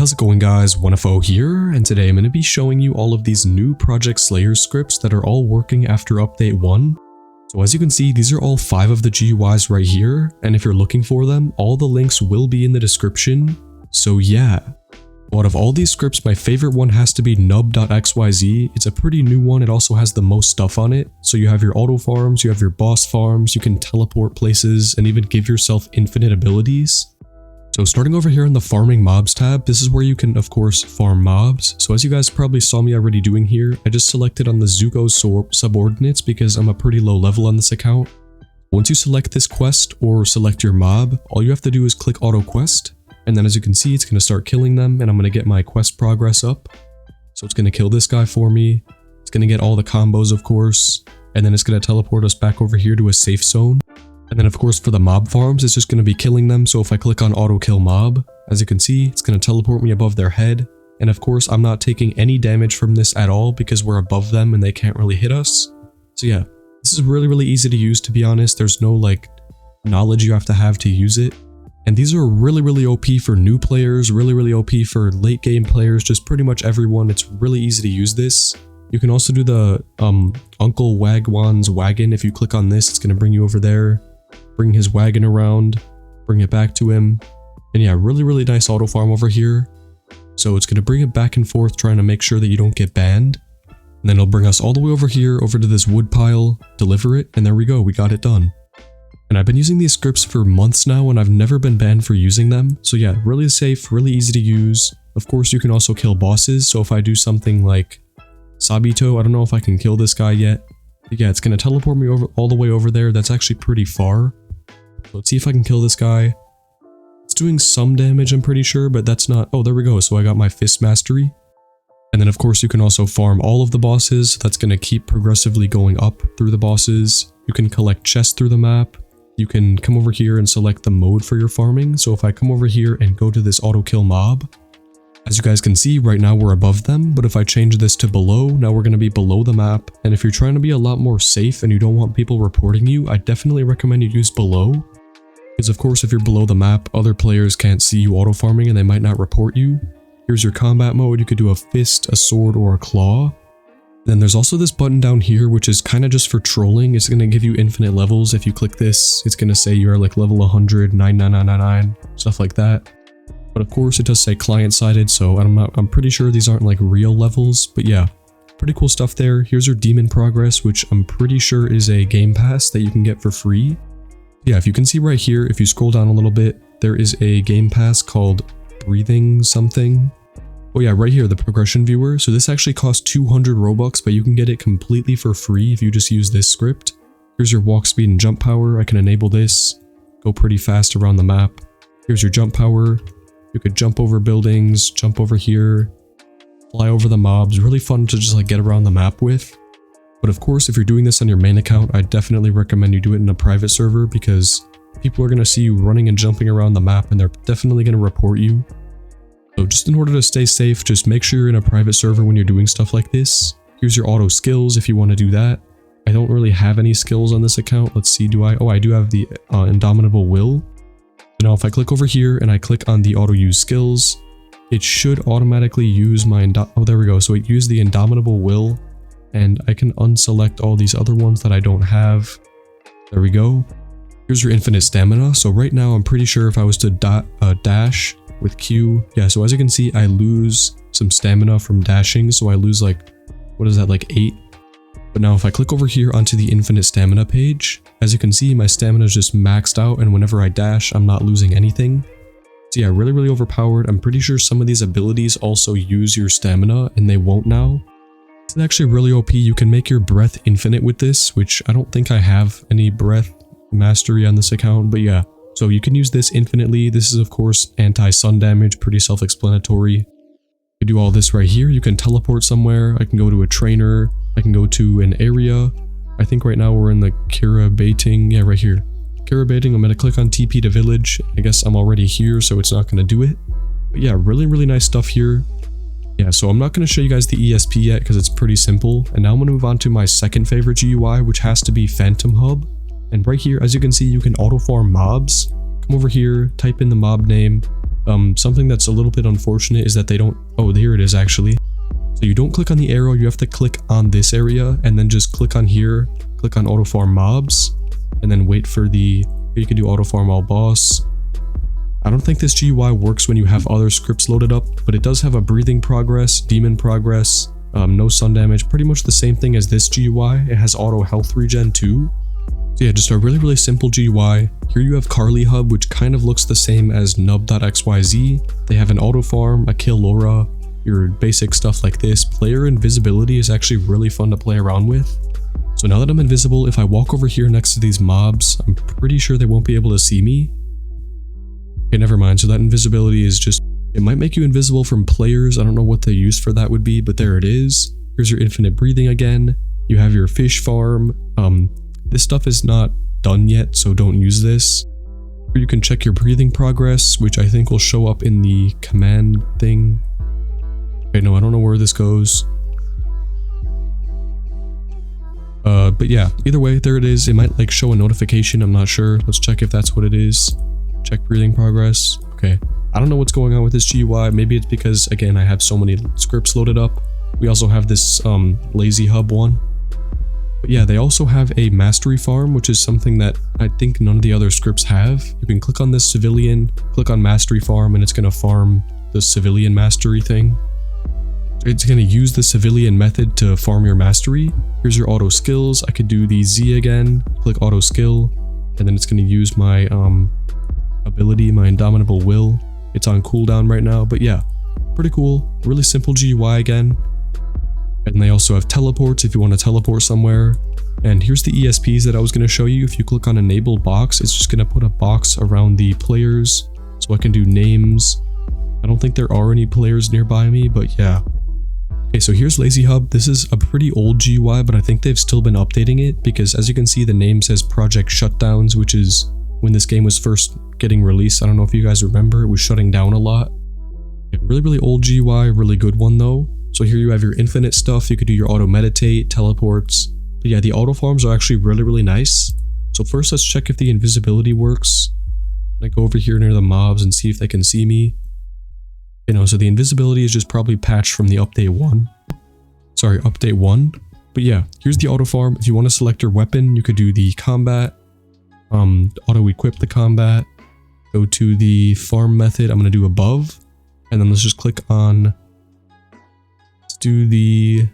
how's it going guys? 1FO here, and today I'm going to be showing you all of these new Project Slayer scripts that are all working after update 1. So as you can see, these are all 5 of the GUIs right here, and if you're looking for them, all the links will be in the description. So yeah. Out of all these scripts, my favorite one has to be Nub.xyz. It's a pretty new one, it also has the most stuff on it. So you have your auto farms, you have your boss farms, you can teleport places, and even give yourself infinite abilities. So starting over here in the farming mobs tab, this is where you can of course farm mobs. So as you guys probably saw me already doing here, I just selected on the Zuko subordinates because I'm a pretty low level on this account. Once you select this quest or select your mob, all you have to do is click auto quest. And then as you can see, it's going to start killing them and I'm going to get my quest progress up. So it's going to kill this guy for me. It's going to get all the combos of course. And then it's going to teleport us back over here to a safe zone. And then of course for the mob farms, it's just going to be killing them. So if I click on auto kill mob, as you can see, it's going to teleport me above their head. And of course I'm not taking any damage from this at all because we're above them and they can't really hit us. So yeah, this is really easy to use, to be honest. There's no like knowledge you have to use it. And these are really OP for new players, really OP for late game players, just pretty much everyone. It's really easy to use this. You can also do the Uncle Wagwan's wagon. If you click on this, it's going to bring you over there. Bring his wagon around, bring it back to him. And yeah, really nice auto farm over here. So it's going to bring it back and forth, trying to make sure that you don't get banned. And then it'll bring us all the way over here, over to this wood pile, deliver it, and there we go, we got it done. And I've been using these scripts for months now and I've never been banned for using them. So yeah, really safe, really easy to use. Of course, you can also kill bosses. So if I do something like Sabito, I don't know if I can kill this guy yet. But yeah, it's going to teleport me over all the way over there. That's actually pretty far. So let's see if I can kill this guy. It's doing some damage, I'm pretty sure, but that's not... Oh, there we go. So I got my fist mastery. And then of course you can also farm all of the bosses. So that's going to keep progressively going up through the bosses. You can collect chests through the map. You can come over here and select the mode for your farming. So if I come over here and go to this auto kill mob, as you guys can see, right now we're above them, but if I change this to below, now we're going to be below the map. And if you're trying to be a lot more safe and you don't want people reporting you, I definitely recommend you use below. Because of course, if you're below the map, other players can't see you auto farming and they might not report you. Here's your combat mode. You could do a fist, a sword, or a claw. Then there's also this button down here, which is kind of just for trolling. It's going to give you infinite levels. If you click this, it's going to say you're like level 100, 99999, stuff like that. But of course it does say client-sided, so I'm pretty sure these aren't like real levels, but yeah, pretty cool stuff there. Here's your demon progress, which I'm pretty sure is a game pass that you can get for free. Yeah, if you can see right here, if you scroll down a little bit, there is a game pass called breathing something. Oh yeah, right here, the progression viewer. So this actually costs 200 Robux, but you can get it completely for free if you just use this script. Here's your walk speed and jump power. I can enable this, go pretty fast around the map. Here's your jump power. You could jump over buildings, jump over here, fly over the mobs. Really fun to just like get around the map with. But of course, if you're doing this on your main account, I definitely recommend you do it in a private server because people are going to see you running and jumping around the map and they're definitely going to report you. So just in order to stay safe, just make sure you're in a private server when you're doing stuff like this. Here's your auto skills if you want to do that. I don't really have any skills on this account. Let's see, do I? Oh, I do have the Indomitable Will. Now if I click over here and I click on the auto use skills, it should automatically use my oh there we go, so it used the Indomitable Will and I can unselect all these other ones that I don't have. There we go. Here's your infinite stamina. So right now I'm pretty sure if I was to dash with Q, yeah, so as you can see I lose some stamina from dashing, so I lose like, what is that, like 8? But now if I click over here onto the infinite stamina page, as you can see my stamina is just maxed out and whenever I dash I'm not losing anything. So yeah, really overpowered. I'm pretty sure some of these abilities also use your stamina and they won't now. It's actually really OP. You can make your breath infinite with this, which I don't think I have any breath mastery on this account, but yeah. So you can use this infinitely. This is of course anti-sun damage, pretty self-explanatory. You can do all this right here. You can teleport somewhere. I can go to a trainer. I can go to an area. I think right now we're in the Kira baiting. Yeah, right here. Kira baiting. I'm going to click on TP to village. I guess I'm already here, so it's not going to do it. But yeah, really nice stuff here. Yeah, so I'm not going to show you guys the ESP yet because it's pretty simple. And now I'm going to move on to my second favorite GUI, which has to be Phantom Hub. And right here, as you can see, you can auto farm mobs. Come over here, type in the mob name, Something that's a little bit unfortunate is that they don't, oh, here it is actually. So you don't click on the arrow, you have to click on this area and then just click on here, click on auto farm mobs, and then wait for the, you can do auto farm all boss. I don't think this GUI works when you have other scripts loaded up, but it does have a breathing progress, demon progress, no sun damage, pretty much the same thing as this GUI. It has auto health regen too. So yeah, just a really simple GUI. Here you have Carley Hub, which kind of looks the same as Nub.xyz. They have an auto farm, a kill aura, your basic stuff like this. Player invisibility is actually really fun to play around with. So now that I'm invisible, if I walk over here next to these mobs, I'm pretty sure they won't be able to see me. Okay, never mind. So that invisibility is just, it might make you invisible from players. I don't know what the use for that would be, but there it is. Here's your infinite breathing again. You have your fish farm. This stuff is not done yet, so don't use this. You can check your breathing progress, which I think will show up in the command thing. Okay, no, I don't know where this goes. But yeah, either way, there it is. It might like show a notification, I'm not sure. Let's check if that's what it is. Check breathing progress. Okay, I don't know what's going on with this GUI. Maybe it's because, again, I have so many scripts loaded up. We also have this lazy hub one. But yeah, they also have a mastery farm, which is something that I think none of the other scripts have. You can click on this civilian, click on mastery farm, and it's going to farm the civilian mastery thing. It's going to use the civilian method to farm your mastery. Here's your auto skills. I could do the Z again, click auto skill, and then it's going to use my ability, my indomitable will. It's on cooldown right now, but yeah, pretty cool. Really simple GUI again. And they also have teleports if you want to teleport somewhere. And here's the ESPs that I was going to show you. If you click on enable box, it's just going to put a box around the players. So I can do names. I don't think there are any players nearby me, but yeah. Okay, so here's Lazy Hub. This is a pretty old GUI, but I think they've still been updating it because as you can see, the name says Project Shutdowns, which is when this game was first getting released. I don't know if you guys remember, it was shutting down a lot. Really old GUI, really good one though. So here you have your infinite stuff. You could do your auto meditate, teleports. But yeah, the auto farms are actually really nice. So first let's check if the invisibility works. I go over here near the mobs and see if they can see me. You know, so the invisibility is just probably patched from the update 1. Sorry, update 1. But yeah, here's the auto farm. If you want to select your weapon, you could do the combat, auto equip the combat, go to the farm method. I'm going to do above, and then let's just click on, let's do the,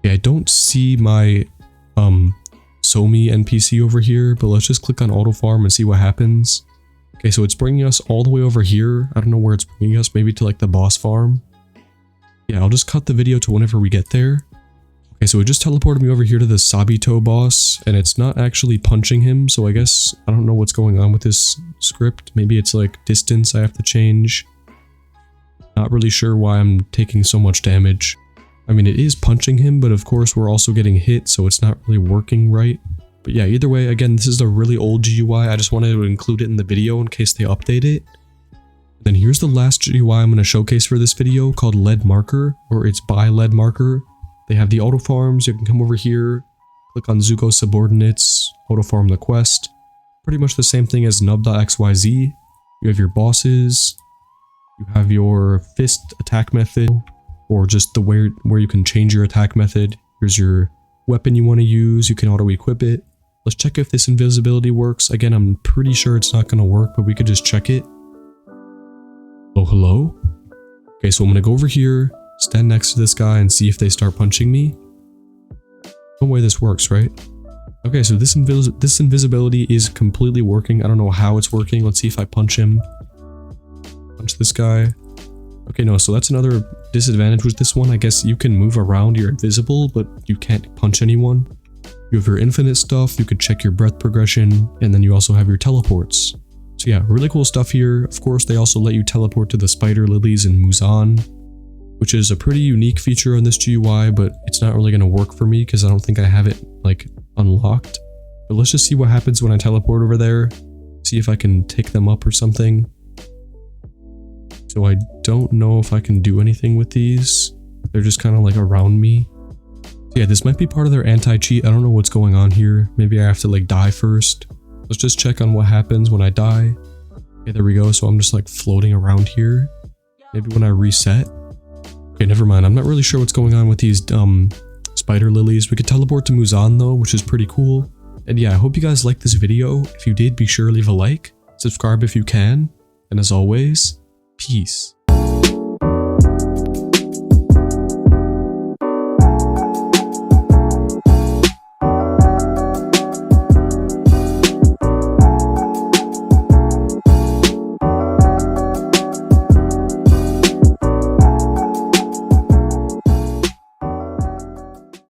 yeah, I don't see my Somi NPC over here, but let's just click on auto farm and see what happens. Okay, so it's bringing us all the way over here. I don't know where it's bringing us, maybe to like the boss farm. Yeah, I'll just cut the video to whenever we get there. Okay, so it just teleported me over here to the Sabito boss, and it's not actually punching him, so I guess I don't know what's going on with this script. Maybe it's like distance I have to change. Not really sure why I'm taking so much damage. I mean, it is punching him, but of course we're also getting hit, so it's not really working right. But yeah, either way, again, this is a really old GUI. I just wanted to include it in the video in case they update it. Then here's the last GUI I'm going to showcase for this video called LeadMarker, or it's by LeadMarker. They have the auto farms. You can come over here, click on Zuko subordinates, auto farm the quest. Pretty much the same thing as Nub.xyz. You have your bosses. You have your fist attack method, or just the where you can change your attack method. Here's your weapon you want to use. You can auto equip it. Let's check if this invisibility works. Again, I'm pretty sure it's not going to work, but we could just check it. Oh, hello? Okay, so I'm going to go over here, stand next to this guy, and see if they start punching me. No way this works, right? Okay, so this invisibility is completely working. I don't know how it's working. Let's see if I punch him. Punch this guy. Okay, no, so that's another disadvantage with this one. I guess you can move around, you're invisible, but you can't punch anyone. You have your infinite stuff, you could check your breath progression, and then you also have your teleports. So yeah, really cool stuff here. Of course, they also let you teleport to the spider lilies in Muzan, which is a pretty unique feature on this GUI, but it's not really going to work for me because I don't think I have it like unlocked. But let's just see what happens when I teleport over there. See if I can take them up or something. So I don't know if I can do anything with these. They're just kind of like around me. So yeah, this might be part of their anti-cheat. I don't know what's going on here. Maybe I have to like die first. Let's just check on what happens when I die. Okay, there we go. So I'm just like floating around here. Maybe when I reset. Okay, never mind. I'm not really sure what's going on with these spider lilies. We could teleport to Muzan though, which is pretty cool. And yeah, I hope you guys liked this video. If you did, be sure to leave a like, subscribe if you can, and as always, peace.